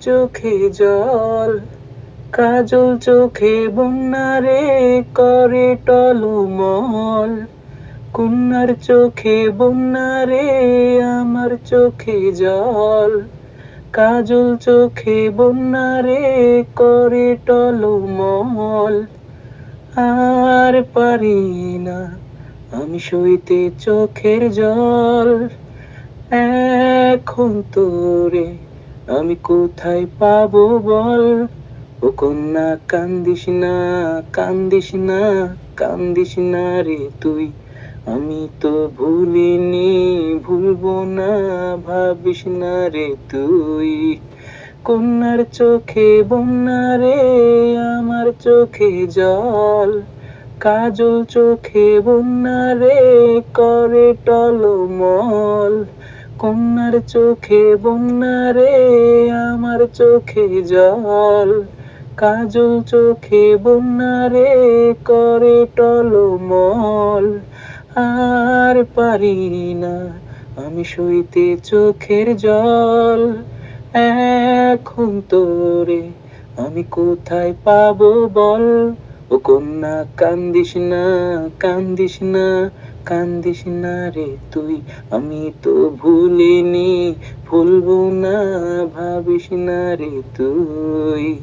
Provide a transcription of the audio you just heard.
চোখে জল, কাজল চোখে বন্যা রে করে টলমল। কন্যার চোখে বন্যা রে, আমার চোখে জল। কাজল চোখে বন্যা রে করে টলমল। আর পারি না আমি সইতে চোখের জল। এখন তোরে আমি কোথায় পাবো বল। ও কন্যা কান্দিস না, কান্দিস না, কান্দিস না রে তুই। আমি তো ভুলিনি, ভুলবো না, ভাবিস না রে তুই। কন্যার চোখে বন্যা রে, আমার চোখে জল। কাজল চোখে বন্যা রে করে টলমল। কন্যার চোখে বন্যা রে, আমার চোখে জল। কাজল চোখে বন্যা রে করে টলমল। আর পারি না আমি সইতে চোখের জল। এখন তোরে আমি কোথায় পাবো বল। ও কন্যা কান্দিস না, কান্দিস না, কান্দিস না রে তুই। আমি তো ভুলিনি, ভুলবো না, ভাবিস না রে তুই।